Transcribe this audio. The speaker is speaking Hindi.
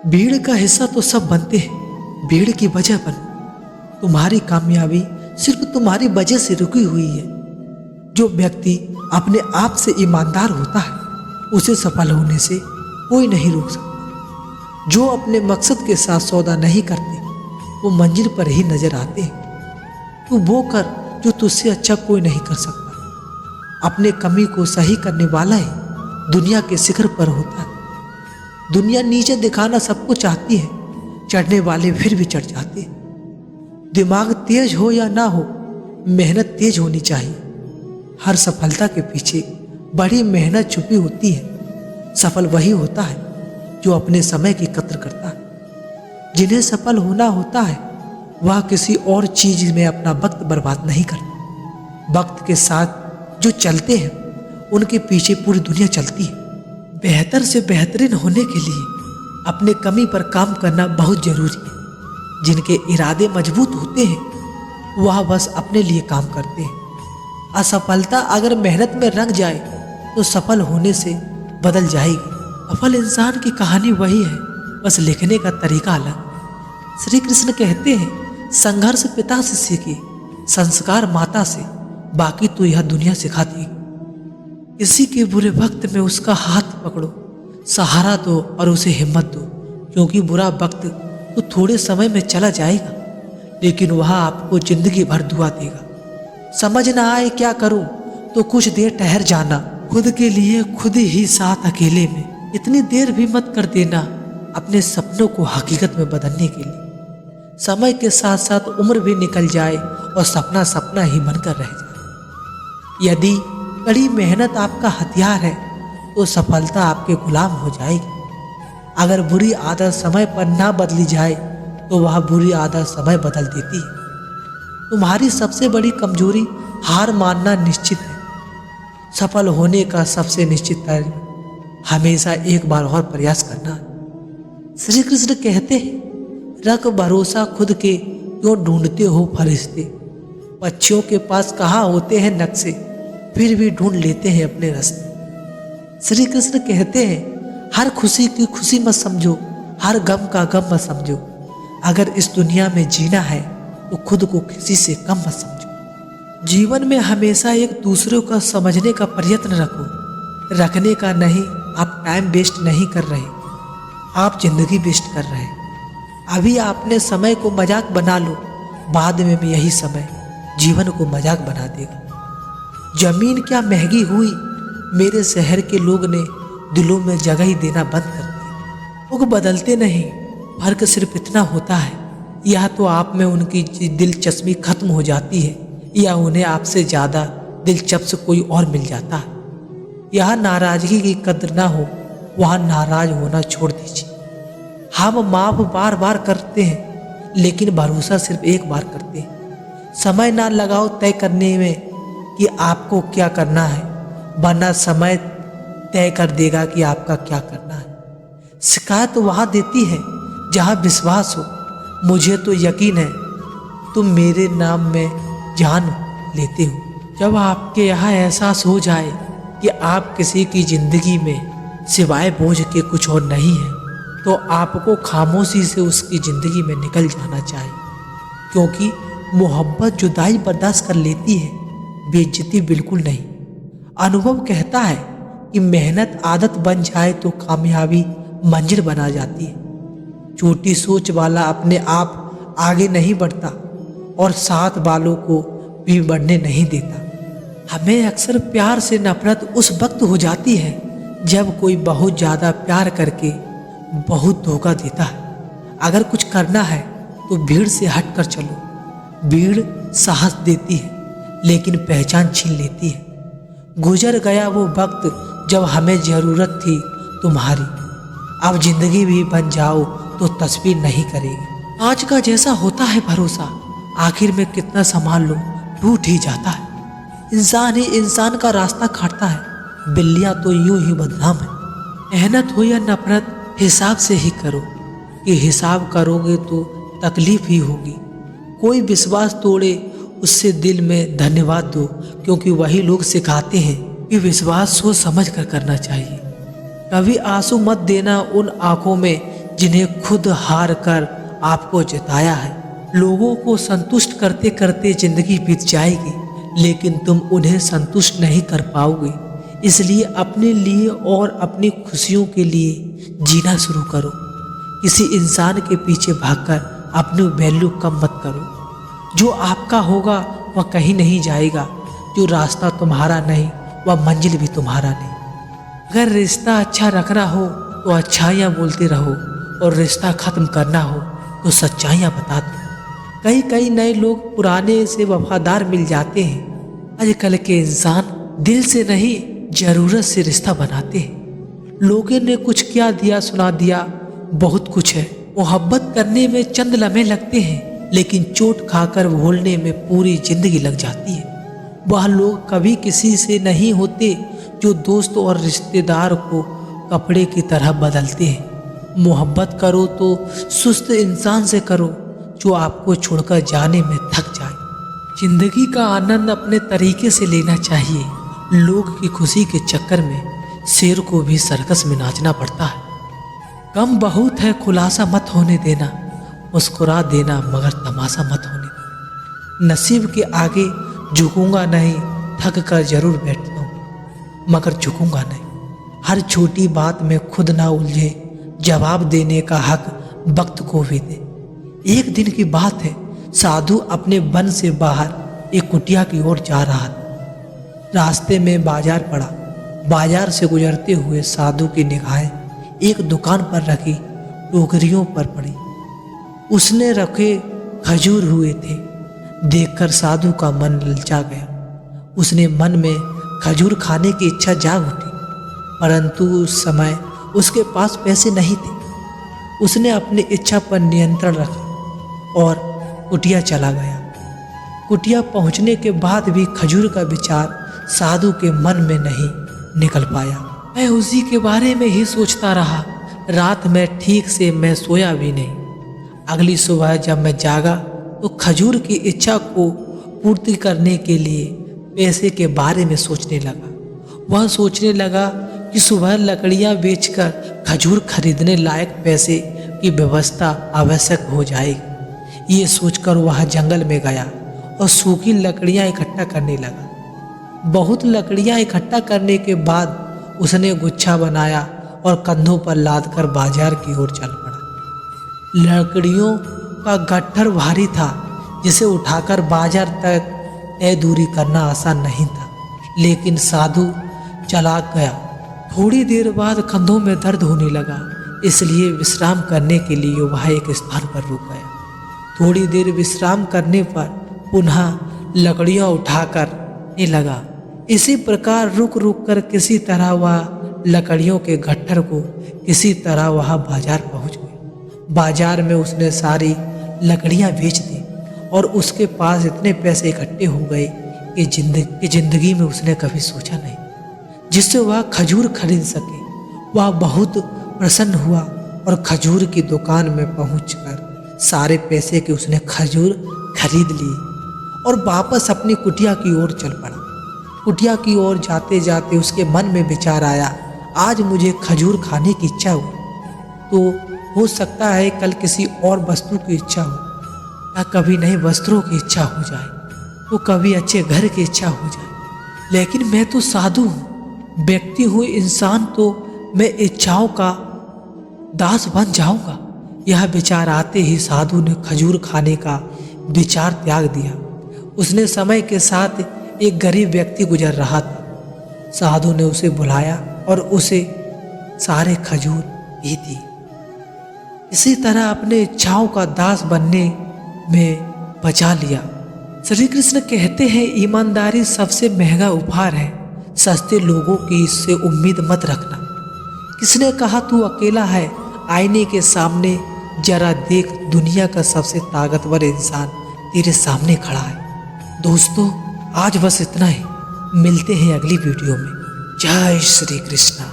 भीड़ का हिस्सा तो सब बनते हैं, भीड़ की वजह बनो। तुम्हारी कामयाबी सिर्फ तुम्हारी वजह से रुकी हुई है। जो व्यक्ति अपने आप से ईमानदार होता है उसे सफल होने से कोई नहीं रोक सकता। जो अपने मकसद के साथ सौदा नहीं करते वो मंजिल पर ही नजर आते हैं। तू वो कर जो तुझसे अच्छा कोई नहीं कर सकता। अपने कमी को सही करने वाला ही दुनिया के शिखर पर होता है। दुनिया नीचे दिखाना सबको चाहती है, चढ़ने वाले फिर भी चढ़ जाते हैं। दिमाग तेज हो या ना हो, मेहनत तेज होनी चाहिए। हर सफलता के पीछे बड़ी मेहनत छुपी होती है। सफल वही होता है जो अपने समय की कद्र करता है। जिन्हें सफल होना होता है वह किसी और चीज में अपना वक्त बर्बाद नहीं करते। वक्त के साथ जो चलते हैं उनके पीछे पूरी दुनिया चलती है। बेहतर से बेहतरीन होने के लिए अपने कमी पर काम करना बहुत जरूरी है। जिनके इरादे मजबूत होते हैं वह बस अपने लिए काम करते हैं। असफलता अगर मेहनत में रंग जाए तो सफल होने से बदल जाएगी। सफल इंसान की कहानी वही है, बस लिखने का तरीका अलग। श्री कृष्ण कहते हैं, संघर्ष पिता से सीखे, संस्कार माता से, बाकी तो यह दुनिया सिखाती। किसी के बुरे वक्त में उसका हाथ पकड़ो, सहारा दो और उसे हिम्मत दो, क्योंकि बुरा वक्त तो थोड़े समय में चला जाएगा लेकिन वह आपको जिंदगी भर दुआ देगा। समझ ना आए क्या करूं तो कुछ देर ठहर जाना, खुद के लिए खुद ही साथ अकेले में। इतनी देर भी मत कर देना अपने सपनों को हकीकत में बदलने के लिए। समय के साथ साथ उम्र भी निकल जाए और सपना सपना ही बनकर रह जाए। यदि कड़ी मेहनत आपका हथियार है तो सफलता आपके गुलाम हो जाएगी। अगर बुरी आदत समय पर ना बदली जाए तो वह बुरी आदत समय बदल देती है। तुम्हारी सबसे बड़ी कमजोरी हार मानना निश्चित है। सफल होने का सबसे निश्चित तरीका हमेशा एक बार और प्रयास करना। श्री कृष्ण कहते हैं, रख भरोसा खुद के, क्यों ढूंढते हो फरिश्ते। पक्षियों के पास कहाँ होते हैं नक्शे, फिर भी ढूंढ लेते हैं अपने रास्ते। श्री कृष्ण कहते हैं, हर खुशी की खुशी मत समझो, हर गम का गम मत समझो। अगर इस दुनिया में जीना है तो खुद को किसी से कम मत समझो। जीवन में हमेशा एक दूसरे को समझने का प्रयत्न रखो, रखने का नहीं। आप टाइम वेस्ट नहीं कर रहे, आप जिंदगी वेस्ट कर रहे हैं। अभी आपने समय को मजाक बना लो, बाद में भी यही समय जीवन को मजाक बना देगा। जमीन क्या महंगी हुई, मेरे शहर के लोग ने दिलों में जगह ही देना बंद कर दिया। लोग बदलते नहीं, फर्क सिर्फ इतना होता है, या तो आप में उनकी दिलचस्पी खत्म हो जाती है या उन्हें आपसे ज़्यादा दिलचस्प कोई और मिल जाता है। यहाँ नाराजगी की कद्र ना हो, वहाँ नाराज होना छोड़ दीजिए। हम माफ बार बार करते हैं लेकिन भरोसा सिर्फ एक बार करते हैं। समय ना लगाओ तय करने में कि आपको क्या करना है, वरना समय तय कर देगा कि आपका क्या करना है। शिकायत वहाँ देती है जहाँ विश्वास हो। मुझे तो यकीन है तुम मेरे नाम में जान लेते हो। जब आपके यहाँ एहसास हो जाए कि आप किसी की जिंदगी में सिवाय बोझ के कुछ और नहीं है तो आपको खामोशी से उसकी जिंदगी में निकल जाना चाहिए, क्योंकि मोहब्बत जुदाई बर्दाश्त कर लेती है, बेइज्जती बिल्कुल नहीं। अनुभव कहता है कि मेहनत आदत बन जाए तो कामयाबी मंजिल बना जाती है। छोटी सोच वाला अपने आप आगे नहीं बढ़ता और साथ वालों को भी बढ़ने नहीं देता। हमें अक्सर प्यार से नफरत उस वक्त हो जाती है जब कोई बहुत ज़्यादा प्यार करके बहुत धोखा देता है। अगर कुछ करना है तो भीड़ से हट कर चलो। भीड़ साहस देती है लेकिन पहचान छीन लेती है। गुजर गया वो वक्त जब हमें ज़रूरत थी तुम्हारी। अब जिंदगी भी बन जाओ तो तस्वीर नहीं करेगी। आज का जैसा होता है भरोसा, आखिर में कितना संभाल लो टूट ही जाता है। इंसान ही इंसान का रास्ता काटता है, बिल्लियाँ तो यूं ही बदनाम है। मेहनत हो या नफरत हिसाब से ही करो, कि हिसाब करोगे तो तकलीफ ही होगी। कोई विश्वास तोड़े उससे दिल में धन्यवाद दो, क्योंकि वही लोग सिखाते हैं कि विश्वास सोच समझ कर करना चाहिए। कभी आंसू मत देना उन आंखों में जिन्हें खुद हार कर आपको जिताया है। लोगों को संतुष्ट करते करते जिंदगी बीत जाएगी, लेकिन तुम उन्हें संतुष्ट नहीं कर पाओगे। इसलिए अपने लिए और अपनी खुशियों के लिए जीना शुरू करो। किसी इंसान के पीछे भागकर अपनी वैल्यू कम मत करो। जो आपका होगा वह कहीं नहीं जाएगा। जो रास्ता तुम्हारा नहीं वह मंजिल भी तुम्हारा नहीं। अगर रिश्ता अच्छा रखना हो तो अच्छाइयाँ बोलते रहो, और रिश्ता खत्म करना हो तो सच्चाइयाँ बता दो। कई नए लोग पुराने से वफादार मिल जाते हैं। आजकल के इंसान दिल से नहीं, जरूरत से रिश्ता बनाते हैं। लोगों ने कुछ क्या दिया सुना दिया, बहुत कुछ है। मोहब्बत करने में चंद लम्हे लगते हैं, लेकिन चोट खाकर भूलने में पूरी जिंदगी लग जाती है। वह लोग कभी किसी से नहीं होते जो दोस्त और रिश्तेदार को कपड़े की तरह बदलते हैं। मोहब्बत करो तो सुस्त इंसान से करो जो आपको छोड़कर जाने में थक जाए। जिंदगी का आनंद अपने तरीके से लेना चाहिए। लोग की खुशी के चक्कर में शेर को भी सर्कस में नाचना पड़ता है। कम बहुत है, खुलासा मत होने देना। मुस्कुरा देना मगर तमाशा मत होने देना। नसीब के आगे झुकूंगा नहीं, थक कर जरूर बैठता हूँ मगर झुकूंगा नहीं। हर छोटी बात में खुद ना उलझे, जवाब देने का हक वक्त को भी दे। एक दिन की बात है, साधु अपने वन से बाहर एक कुटिया की ओर जा रहा था। रास्ते में बाजार पड़ा। बाजार से गुजरते हुए साधु की निगाहें एक दुकान पर रखी टोकरियों पर पड़ी। उसने रखे खजूर हुए थे। देखकर साधु का मन ललचा गया। उसने मन में खजूर खाने की इच्छा जाग उठी, परंतु उस समय उसके पास पैसे नहीं थे। उसने अपनी इच्छा पर नियंत्रण रखा और कुटिया चला गया। कुटिया पहुंचने के बाद भी खजूर का विचार साधु के मन में नहीं निकल पाया। मैं उसी के बारे में ही सोचता रहा। रात में ठीक से मैं सोया भी नहीं। अगली सुबह जब मैं जागा तो खजूर की इच्छा को पूर्ति करने के लिए पैसे के बारे में सोचने लगा। वह सोचने लगा कि सुबह लकड़ियां बेचकर खजूर खरीदने लायक पैसे की व्यवस्था आवश्यक हो जाएगी। ये सोचकर वह जंगल में गया और सूखी लकड़ियां इकट्ठा करने लगा। बहुत लकड़ियां इकट्ठा करने के बाद उसने गुच्छा बनाया और कंधों पर लादकर बाजार की ओर चल पड़ा। लकड़ियों का गट्ठर भारी था, जिसे उठाकर बाजार तक तय दूरी करना आसान नहीं था, लेकिन साधु चला गया। थोड़ी देर बाद कंधों में दर्द होने लगा, इसलिए विश्राम करने के लिए वह एक स्थान पर रुक गया। थोड़ी देर विश्राम करने पर पुनः लकड़ियां उठाकर लगा। इसी प्रकार रुक रुक कर किसी तरह वह लकड़ियों के गट्ठर को किसी तरह वह बाजार पहुंच गया। बाजार में उसने सारी लकड़ियां बेच दी और उसके पास इतने पैसे इकट्ठे हो गए कि जिंदगी में उसने कभी सोचा नहीं, जिससे वह खजूर खरीद सके। वह बहुत प्रसन्न हुआ और खजूर की दुकान में पहुंचकर सारे पैसे के उसने खजूर खरीद लिए और वापस अपनी कुटिया की ओर चल पड़ा। कुटिया की ओर जाते जाते उसके मन में विचार आया, आज मुझे खजूर खाने की इच्छा हुई, तो हो सकता है कल किसी और वस्तु की इच्छा हो, या कभी नए वस्त्रों की इच्छा हो जाए, तो कभी अच्छे घर की इच्छा हो जाए। लेकिन मैं तो साधु हूँ, व्यक्ति हूँ, इंसान, तो मैं इच्छाओं का दास बन जाऊंगा। यह विचार आते ही साधु ने खजूर खाने का विचार त्याग दिया। उसने समय के साथ एक गरीब व्यक्ति गुजर रहा था। साधु ने उसे बुलाया और उसे सारे खजूर दे दी। इसी तरह अपने इच्छाओं का दास बनने में बचा लिया। श्री कृष्ण कहते हैं, ईमानदारी सबसे महंगा उपहार है। सस्ते लोगों की इससे उम्मीद मत रखना। किसने कहा तू अकेला है? आईने के सामने जरा देख, दुनिया का सबसे ताकतवर इंसान तेरे सामने खड़ा है। दोस्तों, आज बस इतना ही। मिलते हैं अगली वीडियो में। जय श्री कृष्ण।